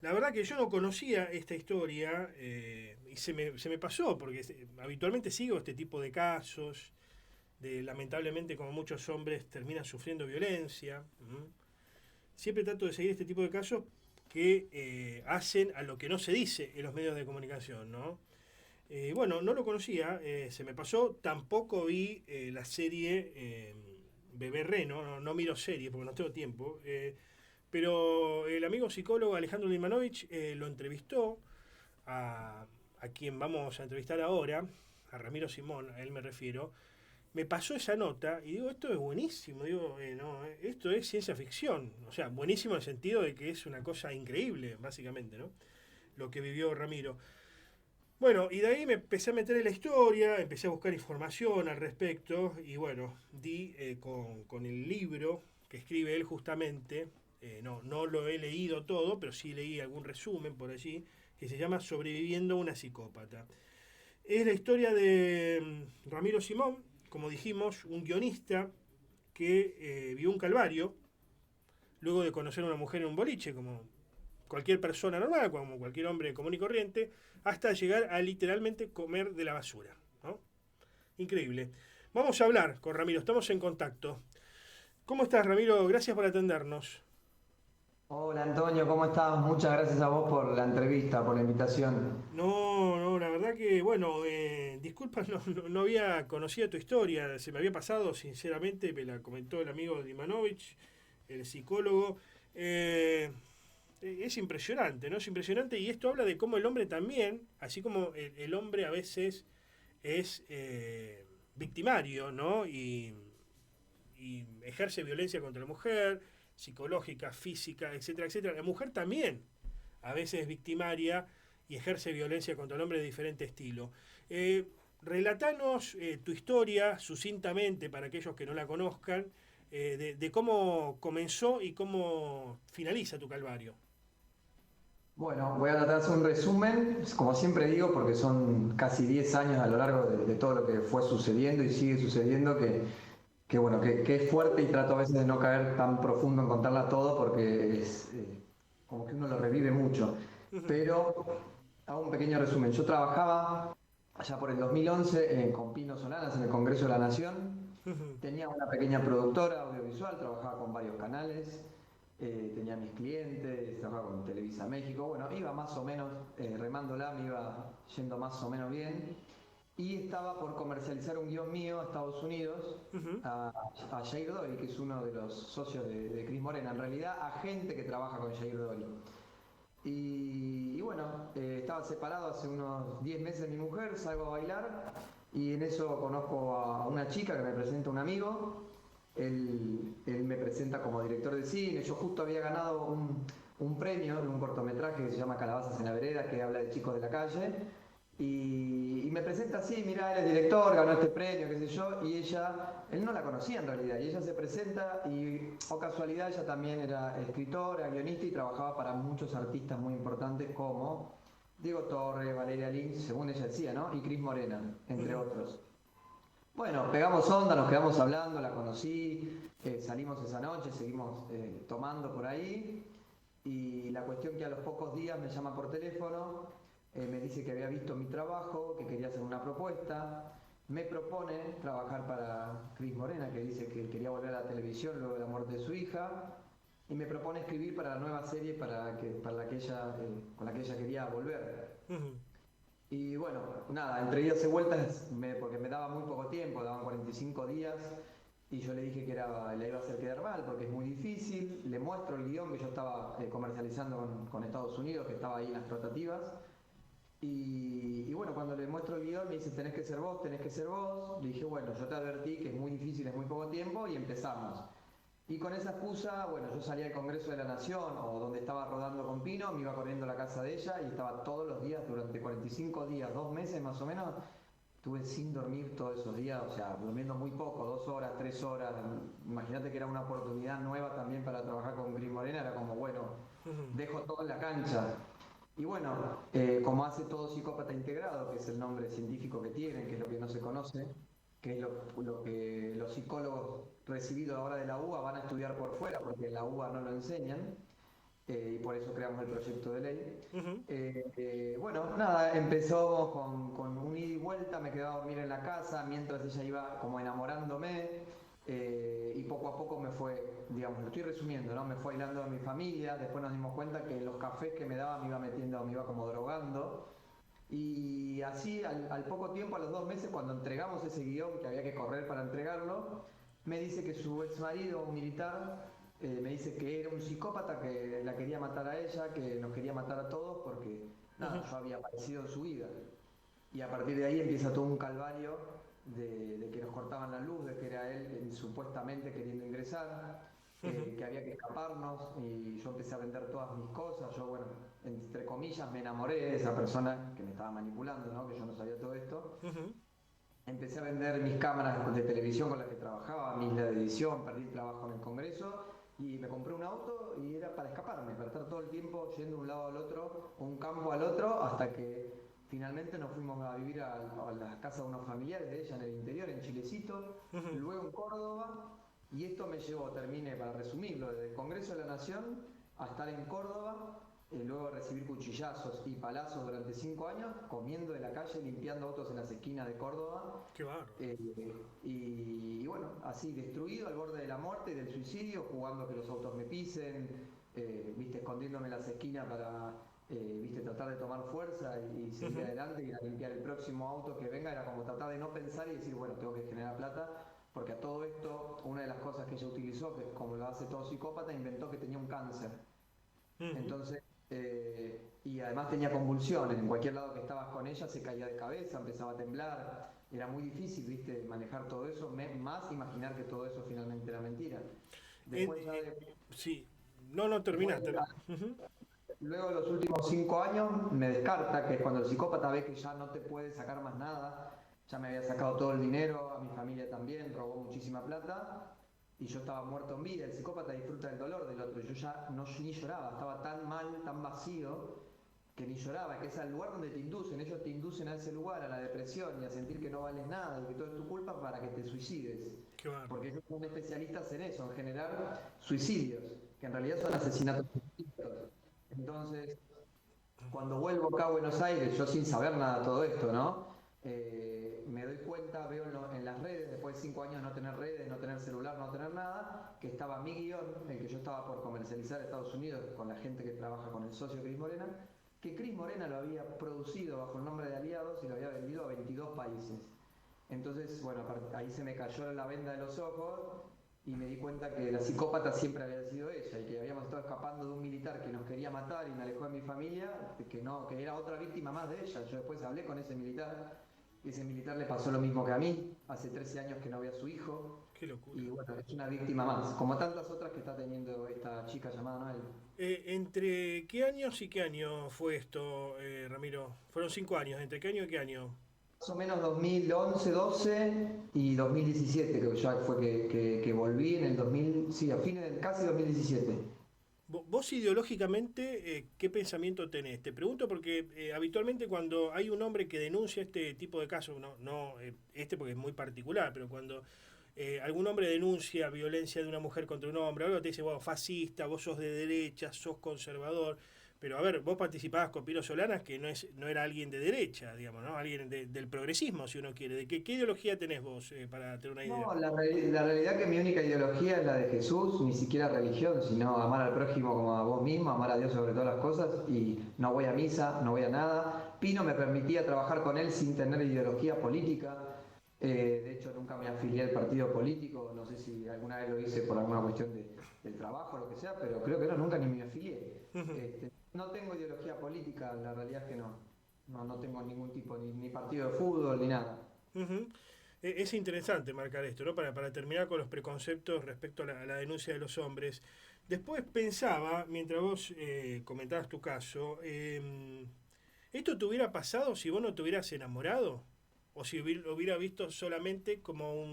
La verdad que yo no conocía esta historia y se me pasó, porque habitualmente sigo este tipo de casos, lamentablemente como muchos hombres terminan sufriendo violencia. Siempre trato de seguir este tipo de casos que hacen a lo que no se dice en los medios de comunicación, ¿no? Bueno, no lo conocía, se me pasó, tampoco vi la serie Bebé Reno, no miro serie porque no tengo tiempo, pero el amigo psicólogo Alejandro Limanovich lo entrevistó a, a quien vamos a entrevistar ahora, a Ramiro Simón, a él me refiero. Me pasó esa nota y digo, esto es buenísimo, digo, no, esto es ciencia ficción, o sea, buenísimo en el sentido de que es una cosa increíble, básicamente, ¿no? Lo que vivió Ramiro. Bueno, y de ahí me empecé a meter en la historia, empecé a buscar información al respecto y bueno, di con el libro que escribe él justamente, no lo he leído todo, pero sí leí algún resumen por allí, que se llama Sobreviviendo a una psicópata. Es la historia de Ramiro Simón, como dijimos, un guionista que vio un calvario luego de conocer a una mujer en un boliche, como cualquier persona normal, como cualquier hombre común y corriente, hasta llegar a literalmente comer de la basura, ¿no? Increíble. Vamos a hablar con Ramiro, estamos en contacto. ¿Cómo estás, Ramiro? Gracias por atendernos. Hola Antonio, ¿cómo estás? Muchas gracias a vos por la entrevista, por la invitación. No, la verdad que, bueno, disculpas, no había conocido tu historia, se me había pasado, sinceramente, me la comentó el amigo Dimanovich, el psicólogo. Eh, es impresionante, ¿no? Es impresionante y esto habla de cómo el hombre también, así como el hombre a veces es victimario, ¿no? Y ejerce violencia contra la mujer, psicológica, física, etcétera, etcétera. La mujer también a veces es victimaria y ejerce violencia contra el hombre de diferente estilo. Relatanos tu historia sucintamente para aquellos que no la conozcan, de cómo comenzó y cómo finaliza tu calvario. Bueno, voy a tratar de hacer un resumen, como siempre digo, porque son casi 10 años a lo largo de todo lo que fue sucediendo y sigue sucediendo, que es fuerte y trato a veces de no caer tan profundo en contarla todo porque es como que uno lo revive mucho. Pero hago un pequeño resumen. Yo trabajaba allá por el 2011 con Pino Solanas en el Congreso de la Nación. Tenía una pequeña productora audiovisual, trabajaba con varios canales, tenía mis clientes, trabajaba con Televisa México. Bueno, iba más o menos remándola, me iba yendo más o menos bien. Y estaba por comercializar un guión mío a Estados Unidos, a Jair Doyle, que es uno de los socios de Cris Morena, en realidad agente que trabaja con Jair Doyle. Y bueno, estaba separado hace unos 10 meses de mi mujer, salgo a bailar y en eso conozco a una chica que me presenta un amigo. Él me presenta como director de cine. Yo justo había ganado un premio de un cortometraje que se llama Calabazas en la Vereda, que habla de chicos de la calle. Y me presenta así, mira, él es director, ganó este premio, qué sé yo, y ella, él no la conocía en realidad, y ella se presenta y, o casualidad, ella también era escritora, guionista y trabajaba para muchos artistas muy importantes como Diego Torres, Valeria Lynch, según ella decía, ¿no? Y Cris Morena, entre otros. Bueno, pegamos onda, nos quedamos hablando, la conocí, salimos esa noche, seguimos tomando por ahí y la cuestión que a los pocos días me llama por teléfono, me dice que había visto mi trabajo, que quería hacer una propuesta, me propone trabajar para Cris Morena, que dice que quería volver a la televisión luego de la muerte de su hija, y me propone escribir para la nueva serie para la que ella, con la que ella quería volver. Y bueno, nada, entre idas y vueltas, porque me daba muy poco tiempo, daban 45 días, y yo le dije que la iba a hacer quedar mal, porque es muy difícil. Le muestro el guión que yo estaba comercializando con Estados Unidos, que estaba ahí en las tratativas. Y bueno, cuando le muestro el guión, me dice, tenés que ser vos, tenés que ser vos. Le dije, bueno, yo te advertí que es muy difícil, es muy poco tiempo, y empezamos. Y con esa excusa, bueno, yo salía al Congreso de la Nación o donde estaba rodando con Pino, me iba corriendo a la casa de ella y estaba todos los días, durante 45 días, 2 meses más o menos, estuve sin dormir todos esos días, o sea, durmiendo muy poco, 2 horas, 3 horas. Imagínate que era una oportunidad nueva también para trabajar con Gris Morena, era como, bueno, dejo todo en la cancha. Y bueno, como hace todo psicópata integrado, que es el nombre científico que tienen, que es lo que no se conoce, que es lo que los psicólogos recibidos ahora de la UBA van a estudiar por fuera, porque en la UBA no lo enseñan. y por eso creamos el proyecto de ley. Ujú. Bueno, nada, empezó con un ida y vuelta, me quedaba a dormir en la casa mientras ella iba como enamorándome, y poco a poco me fue, digamos, lo estoy resumiendo, ¿no? Me fue aislando de mi familia, después nos dimos cuenta que los cafés que me daba me iba metiendo, me iba como drogando. Y así al poco tiempo, a los 2 meses, cuando entregamos ese guión, que había que correr para entregarlo, me dice que su ex marido, un militar, me dice que era un psicópata, que la quería matar a ella, que nos quería matar a todos porque, nada, yo había aparecido en su vida. Y a partir de ahí empieza todo un calvario de que nos cortaban la luz, de que era él supuestamente queriendo ingresar, Ujú. que había que escaparnos y yo empecé a vender todas mis cosas. Yo, bueno, entre comillas, me enamoré de esa persona que me estaba manipulando, ¿no? Que yo no sabía todo esto. Ujú. Empecé a vender mis cámaras de televisión con las que trabajaba, mis de edición, perdí el trabajo en el Congreso y me compré un auto y era para escaparme, para estar todo el tiempo yendo de un lado al otro, un campo al otro, hasta que finalmente nos fuimos a vivir a la casa de unos familiares de ella en el interior, en Chilecito, Ujú. luego en Córdoba, y esto me llevó, terminé, para resumirlo, desde el Congreso de la Nación a estar en Córdoba, luego recibir cuchillazos y palazos durante 5 años, comiendo de la calle, limpiando autos en las esquinas de Córdoba. Qué bárbaro. Y bueno, así destruido al borde de la muerte y del suicidio, jugando a que los autos me pisen, viste, escondiéndome en las esquinas para, viste, tratar de tomar fuerza y seguir Ujú. adelante y a limpiar el próximo auto que venga. Era como tratar de no pensar y decir, bueno, tengo que generar plata, porque a todo esto, una de las cosas que ella utilizó, que como lo hace todo psicópata, inventó que tenía un cáncer. Ujú. Entonces, y además tenía convulsiones, en cualquier lado que estabas con ella se caía de cabeza, empezaba a temblar, era muy difícil, viste, manejar todo eso, más imaginar que todo eso finalmente era mentira. En- Después ya eh, sí. No, no, después terminaste. Ujú. luego de los últimos 5 años me descarta, que es cuando el psicópata ve que ya no te puede sacar más nada, ya me había sacado todo el dinero, a mi familia también, robó muchísima plata, y yo estaba muerto en vida. El psicópata disfruta del dolor del otro, yo ya no ni lloraba, estaba tan mal, tan vacío, que ni lloraba, que es el lugar donde te inducen, ellos te inducen a ese lugar, a la depresión y a sentir que no vales nada y que todo es tu culpa para que te suicides. Qué bárbaro. Porque ellos son especialistas en eso, en generar suicidios, que en realidad son asesinatos distintos. Entonces, cuando vuelvo acá a Buenos Aires, yo sin saber nada de todo esto, ¿no? Me doy cuenta, veo en las redes, después de 5 años de no tener redes, no tener celular, no tener nada, que estaba mi guión, el que yo estaba por comercializar a Estados Unidos con la gente que trabaja con el socio Cris Morena, que Cris Morena lo había producido bajo el nombre de Aliados y lo había vendido a 22 países. Entonces, bueno, ahí se me cayó la venda de los ojos y me di cuenta que la psicópata siempre había sido ella y que habíamos estado escapando de un militar que nos quería matar y me alejó de mi familia, que no, que era otra víctima más de ella. Yo después hablé con ese militar y ese militar le pasó lo mismo que a mí, hace 13 años que no ve a su hijo Qué locura. y bueno, es una víctima más, como tantas otras que está teniendo esta chica llamada Noel. ¿Entre qué años y qué año fue esto, Ramiro? Fueron 5 años. ¿Entre qué año y qué año? Más o menos 2011, 12 y 2017, que ya fue que volví en el 2000, sí, a fines del casi 2017. Vos ideológicamente, ¿qué pensamiento tenés? Te pregunto porque habitualmente cuando hay un hombre que denuncia este tipo de casos, no este porque es muy particular, pero cuando algún hombre denuncia violencia de una mujer contra un hombre, algo te dice, vos fascista, vos sos de derecha, sos conservador, pero a ver, vos participabas con Pino Solanas, que no era alguien de derecha, digamos, ¿no? Alguien del progresismo, si uno quiere. ¿Qué ideología tenés vos, para tener una idea? No, la realidad que mi única ideología es la de Jesús, ni siquiera religión, sino amar al prójimo como a vos mismo, amar a Dios sobre todas las cosas, y no voy a misa, no voy a nada. Pino me permitía trabajar con él sin tener ideología política. De hecho, nunca me afilié al partido político, no sé si alguna vez lo hice por alguna cuestión del trabajo o lo que sea, pero creo que no, nunca ni me afilié. No tengo ideología política, la realidad es que no. No tengo ningún tipo, ni partido de fútbol, ni nada. Ujú. Es interesante marcar esto, ¿no? Para terminar con los preconceptos respecto a la denuncia de los hombres. Después pensaba, mientras vos comentabas tu caso, ¿esto te hubiera pasado si vos no te hubieras enamorado? ¿O si lo hubiera visto solamente como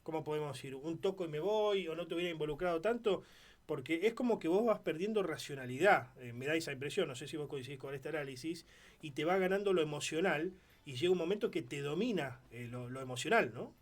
¿cómo podemos decir? Un toco y me voy, o no te hubiera involucrado tanto? Porque es como que vos vas perdiendo racionalidad, me da esa impresión, no sé si vos coincidís con este análisis, y te va ganando lo emocional y llega un momento que te domina lo emocional, ¿no?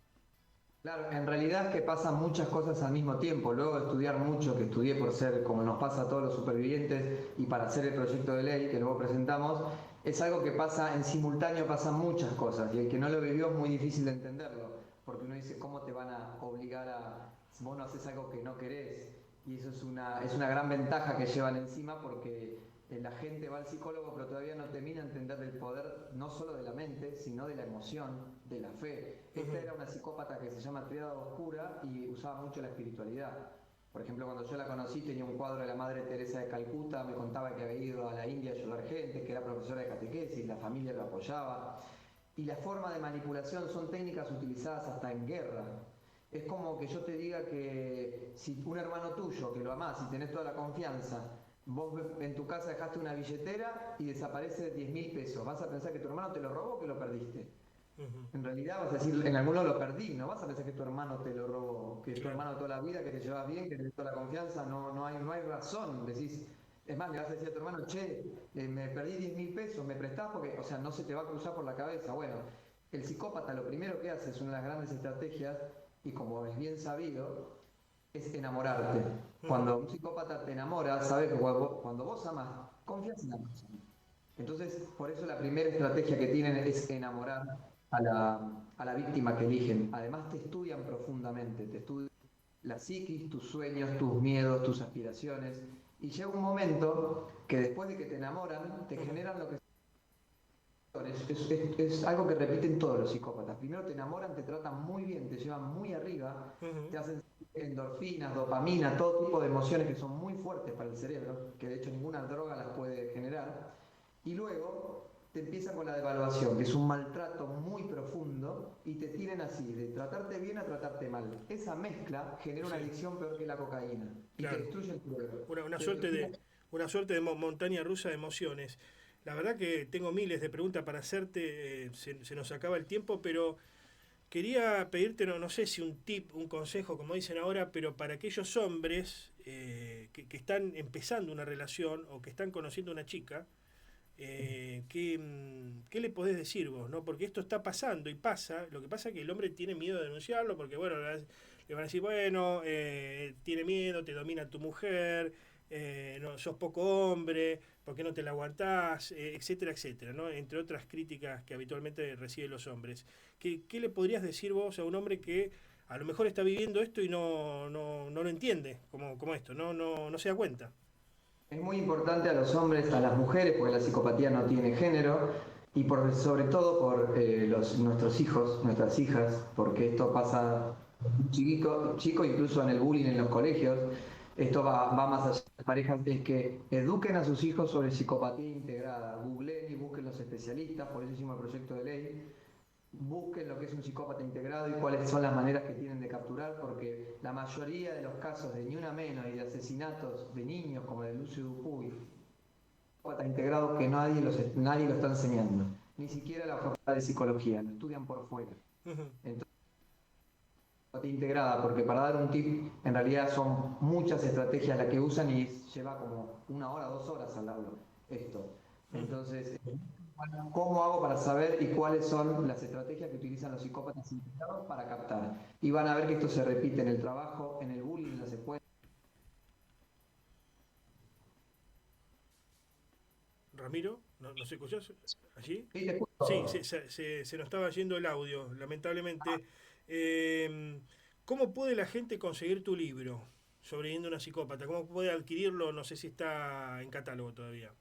Claro, en realidad es que pasan muchas cosas al mismo tiempo. Luego de estudiar mucho, que estudié por ser, como nos pasa a todos los supervivientes, y para hacer el proyecto de ley que luego presentamos, es algo que pasa en simultáneo, pasan muchas cosas, y el que no lo vivió es muy difícil de entenderlo, porque uno dice, ¿cómo te van a obligar a, si vos no haces algo que no querés? Y eso es una gran ventaja que llevan encima, porque la gente va al psicólogo, pero todavía no termina de entender el poder no solo de la mente, sino de la emoción, de la fe. Esta era una psicópata que se llama Triada Oscura y usaba mucho la espiritualidad. Por ejemplo, cuando yo la conocí tenía un cuadro de la Madre Teresa de Calcuta, me contaba que había ido a la India a ayudar gente, que era profesora de catequesis, la familia lo apoyaba. Y la forma de manipulación son técnicas utilizadas hasta en guerra. Es como que yo te diga que si un hermano tuyo, que lo amás y tenés toda la confianza, vos en tu casa dejaste una billetera y desaparece 10.000 pesos, ¿vas a pensar que tu hermano te lo robó o que lo perdiste? En realidad vas a decir, en alguno lo perdí, no vas a pensar que tu hermano te lo robó, que es tu hermano toda la vida, que te llevas bien, que tenés toda la confianza, no hay razón. Decís, es más, le vas a decir a tu hermano, che, me perdí 10.000 pesos, ¿me prestás? Porque, o sea, no se te va a cruzar por la cabeza. Bueno, el psicópata lo primero que hace, es una de las grandes estrategias, y como es bien sabido, es enamorarte. Cuando un psicópata te enamora, sabe que cuando vos amas, confías en la persona. Entonces, por eso la primera estrategia que tienen es enamorar a la víctima que eligen. Además, te estudian profundamente, te estudian la psiquis, tus sueños, tus miedos, tus aspiraciones. Y llega un momento que después de que te enamoran, te generan lo que es algo que repiten todos los psicópatas. Primero te enamoran, te tratan muy bien, te llevan muy arriba, te hacen endorfinas, dopamina, todo tipo de emociones que son muy fuertes para el cerebro, que de hecho ninguna droga las puede generar. Y luego te empieza con la devaluación, que es un maltrato muy profundo, y te tienen así, de tratarte bien a tratarte mal. Esa mezcla genera una Sí, adicción peor que la cocaína y te claro. destruye el cerebro. Una Te suerte termina. una suerte de montaña rusa de emociones. La verdad que tengo miles de preguntas para hacerte, se nos acaba el tiempo, pero quería pedirte, no sé si un tip, un consejo, como dicen ahora, pero para aquellos hombres que están empezando una relación o que están conociendo una chica, ¿qué le podés decir vos? ¿No? Porque esto está pasando y pasa. Lo que pasa es que el hombre tiene miedo de denunciarlo porque, bueno, le van a decir, bueno, tiene miedo, te domina tu mujer, no, sos poco hombre, ¿por qué no te la aguantás? Etcétera, etcétera, ¿no? Entre otras críticas que habitualmente reciben los hombres. ¿Qué le podrías decir vos a un hombre que a lo mejor está viviendo esto y no lo entiende como esto, no se da cuenta? Es muy importante a los hombres, a las mujeres, porque la psicopatía no tiene género, y sobre todo por nuestros hijos, nuestras hijas, porque esto pasa chico, incluso en el bullying en los colegios. Esto va más allá de las parejas, es que eduquen a sus hijos sobre psicopatía integrada. Googleen y busquen los especialistas, por eso hicimos el proyecto de ley. Busquen lo que es un psicópata integrado y cuáles son las maneras que tienen de capturar, porque la mayoría de los casos de Ni Una Menos y de asesinatos de niños, como el de Lucio Dupuy, psicópata integrado que nadie lo está enseñando, ni siquiera la facultad de psicología, lo estudian por fuera. Ujú. Entonces, psicópata integrada, porque para dar un tip, en realidad son muchas estrategias las que usan y lleva como 1 hora, 2 horas hablarlo esto. Entonces, ¿cómo hago para saber y cuáles son las estrategias que utilizan los psicópatas integrados para captar? Y van a ver que esto se repite en el trabajo, en el bullying, en las escuelas. Ramiro, ¿nos escuchás allí? Sí, te Sí, escucho. se nos estaba yendo el audio, lamentablemente. Eh, ¿Cómo puede la gente conseguir tu libro, Sobreviviendo a una psicópata? ¿Cómo puede adquirirlo? No sé si está en catálogo todavía.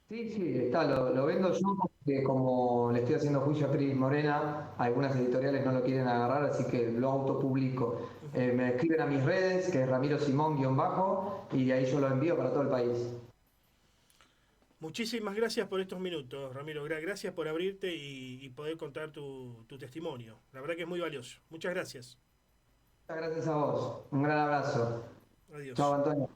Sí, sí, está, lo vendo yo porque como le estoy haciendo juicio a Cris Morena, algunas editoriales no lo quieren agarrar, así que lo autopublico. Ujú. Me escriben a mis redes, que es Ramiro Simón bajo, y de ahí yo lo envío para todo el país. Muchísimas gracias por estos minutos, Ramiro. Gracias por abrirte y poder contar tu testimonio. La verdad que es muy valioso. Muchas gracias. Muchas gracias a vos. Un gran abrazo. Adiós. Chao, Antonio.